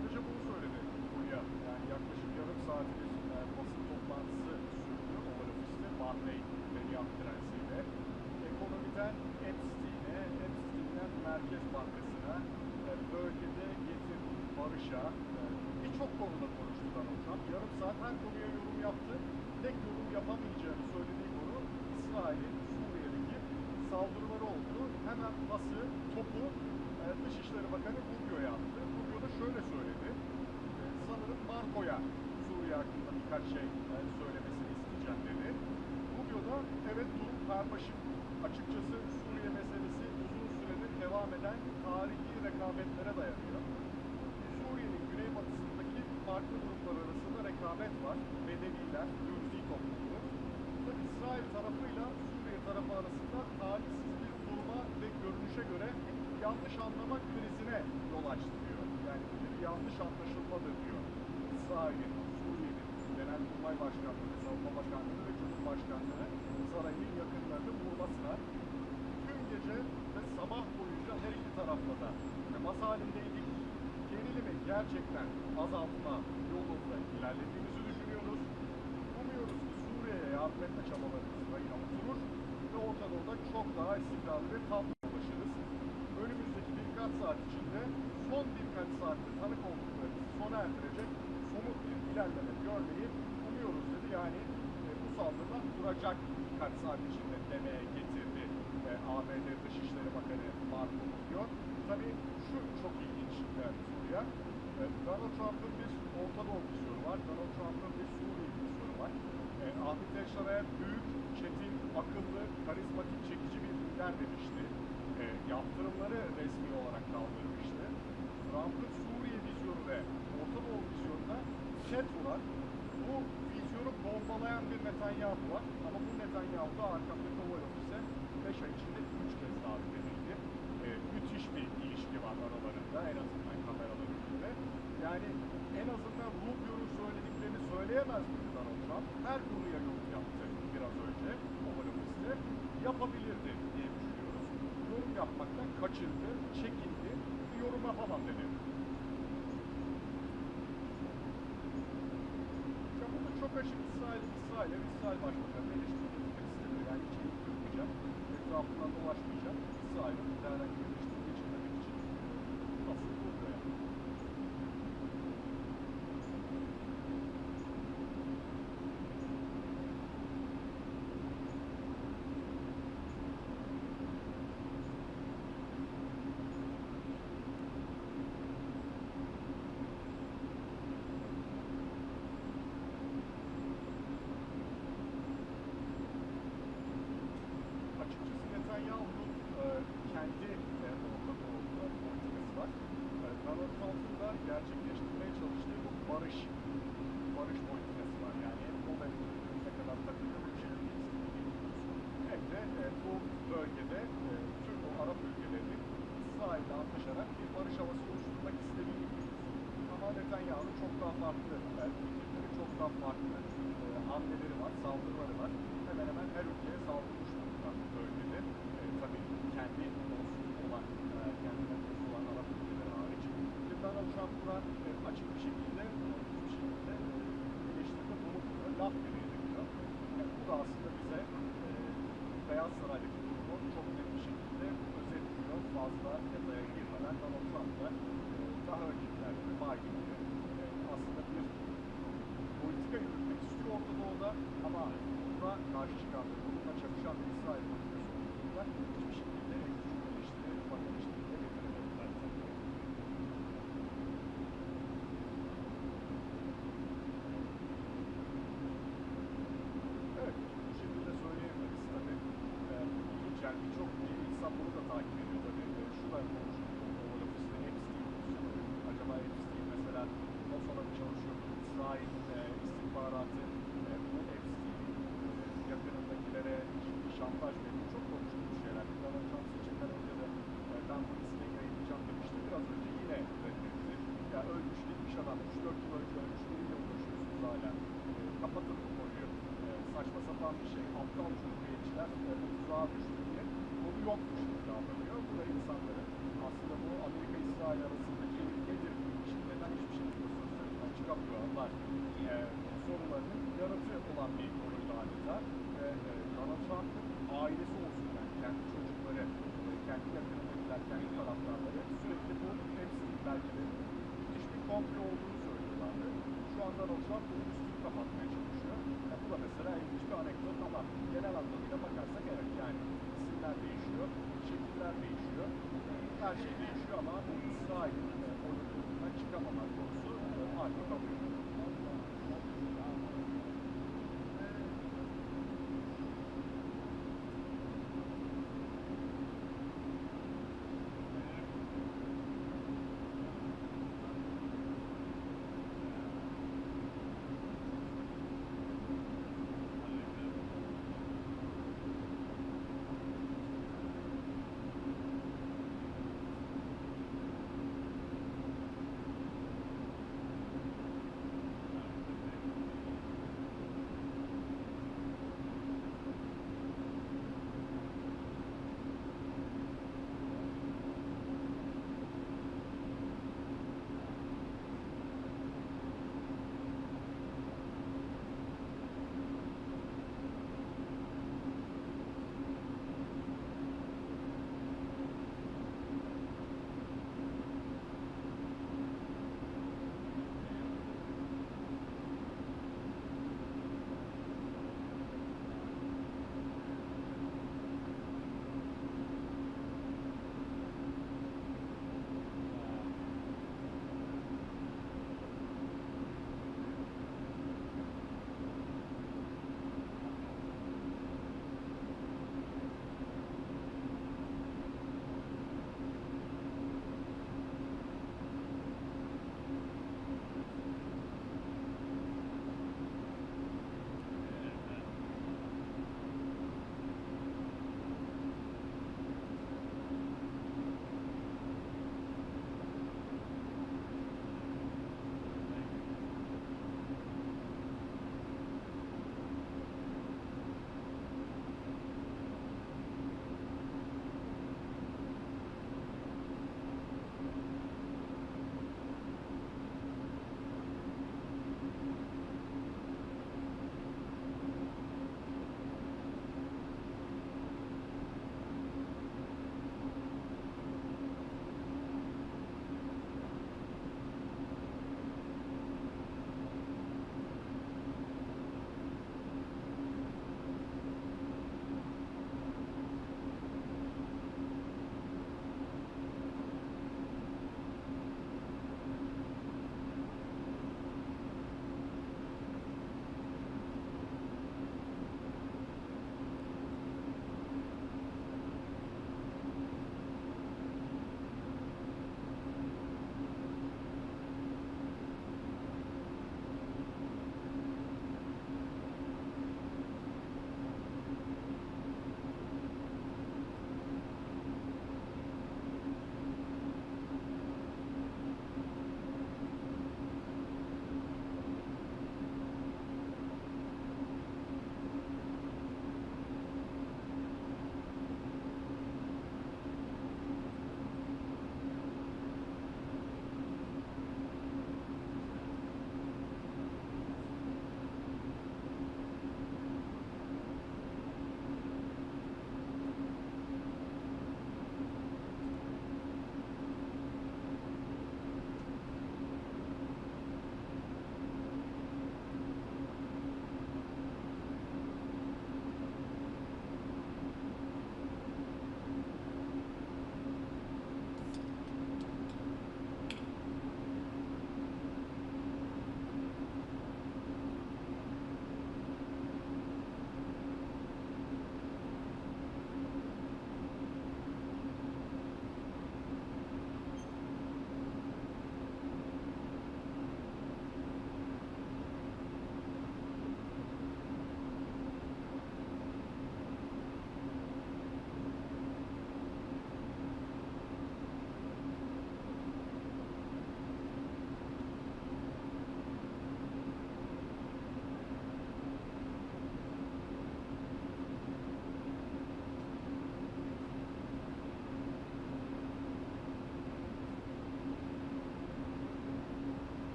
sadece bunu söyledi buraya. Yani yaklaşık yarım saat bir basın toplantısı sürdü Oval Ofis'te Bahrain Crown Prince'iyle. Ekonomiden Epstein'den Merkez Bankası'na, bölgede getirdiği barışa, birçok konuda konuştu Donald Trump. Yarım saat her konuya yorum yaptı. Tek yorum yapamayacağını söylediği konu İsrail'in Suriye'deki saldırıları oldu. Hemen topu Dışişleri Bakanı Rubio'ya attı. Rubio da şöyle söyledi. Sanırım Marco'ya Suriye hakkında birkaç şey söylemesini isteyeceğim dedi. Rubio da evet durum karmaşık. Açıkçası Suriye meselesi uzun süredir devam eden tarihi rekabetlere dayanıyor. Suriye'nin güneybatısındaki farklı gruplar arasında rekabet var. Bedeviler, Gürzi topluluğu. Tabii İsrail tarafıyla Suriye tarafı arasında talihsiz bir duruma ve görünüşe göre yanlış anlama krizine yol açtı diyor. Yani bir yanlış anlaşılmadır diyor. İsrail'in, Suriye'nin Genelkurmay Başkanlığı, Savunma Bakanlığı ve Cumhurbaşkanlığı sarayının yakınlarını vurmasına tüm gece ve sabah boyunca her iki tarafla da temas halindeydik. Gerilimi gerçekten azaltma yolunda ilerlediğimizi düşünüyoruz. Umuyoruz ki Suriye'ye yardım etme çabalarımız rayına oturur ve Orta Doğu'da çok daha istikrarlı ve tatlı ulaşırız. Önümüzdeki birkaç saat içinde son birkaç saatte tanık olduklarımızı sona erdirecek somut bir ilerleme görmeyi umuyoruz dedi. Yani bu saldırılar duracak birkaç saat içinde demeye getirdi ABD Dışişleri Bakanı Marco Rubio. Tabii şu çok ilginç soruya. Donald Trump'ın bir Orta Doğu vizyonu var. Donald Trump'ın bir Suriye vizyonu var. Ahmet Yaşar'a büyük, çetin, akıllı, karizmatik, çekici bir lider demişti. Yaptırımları resmi olarak kaldırmıştı. Trump'ın Suriye vizyonu ve Orta Doğu vizyonuna ket vuran, bu vizyonu bombalayan bir Netanyahu var. Ama bu Netanyahu da arkamdaki Oval Ofis'e 5 ay içinde 3 kez davet edildi. Müthiş bir ilişki var aralarında, en azından kameralar önünde. Yani en azından Rubio'nun söylediklerini söyleyemez miydi Donald Trump? Her konuya yorum yaptı biraz önce Oval Ofis'te. Yapabilirdi diye düşünüyoruz. Yorum yapmaktan kaçındı, çekindi, yorum yapamam dedi. Ya burada çok açık İsrail Başbakanı'nı eleştirmek istemiyor. Yani içeri girmeyeceğim, etrafından dolaşmayacağım. İsrail'in herhangi bir eleştiri geçirmemek için nasıl burada yani. Açıkçası Netanyahu'nun kendi Orta Doğu politikası var. Donald Trump'ın da gerçekleştirmeye çalıştığı bu barış politikası var. Yani o ne kadar takılıyor hem de bu bölgede tüm o Arap ülkelerinin İsrail'le anlaşarak bir barış havası oluşturmak istediğini biliyoruz. Ama Netanyahu'nun çok daha farklı fikirleri, çok daha farklı hamleleri var, saldırıları var. Hemen hemen her ülkeye saldırmış durumda bölgede. Tabii kendi kendinden dost olan Arap ülkeleri hariç. Donald Trump buna açık bir şekilde eleştiride bulunuyor, laf veriyor. Bu da aslında bize Beyaz Saray'daki durumu çok net bir şekilde özetliyor. Fazla detaya girmeden Donald Trump da daha öncekilerde ve Biden'de aslında bir politika yürütmek istiyor Orta Doğu'da ama buna karşı çıkan ve bununla çakışan bir İsrail politikası olduğunda hiçbir şekilde en küçük eleştiri, ufak eleştiriye getiremediler. Evet, bu şekilde söyleyebiliriz. Tabii ilginç yani birçok insan bunu da takip ediyor tabii. Şu da konuşuldu Oval Ofis'te Epstein. Acaba Epstein mesela NASA'da mı çalışıyor? İsrail istihbaratı bu Epstein'in yakınındakilere şantaj veriyor. Çok konuştuğumuz şeyler. Donald Trump seçimden önce de ben bu listeyi yayınlayacağım demişti. Biraz önce yine reddetti. Ya ölmüş gitmiş adam. 3-4 yıl önce ölmüş. Biriyle uğraşıyorsunuz hala. Kapatın bu konuyu. Saçma sapan bir şey. Aptal cumhuriyetçiler tuzağa düştü diye. Onu yokmuş gibi davranıyor. Bu da insanların aslında bu Amerika-İsrail arasındaki nedir bu ilişki? Neden hiçbir sorular, sorularının yanıtı olan bir konuydu adeta. Ve Donald Trump'ın ailesi olsun, yani kendi çocukları, kendi yakınındakiler, kendi taraftarları sürekli bu Epstein belgelerinin müthiş bir komplo olduğunu söylüyorlardı. Şu anda Donald Trump bunun üstünü kapatmaya çalışıyor. Bu da mesela ilginç bir anekdot ama genel anlamıyla bakarsak evet, yani isimler değişiyor, şekiller değişiyor, her şey değişiyor ama İsrail'in oyunlarından çıkamamak konusu artık kabul ediliyor.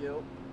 guilt.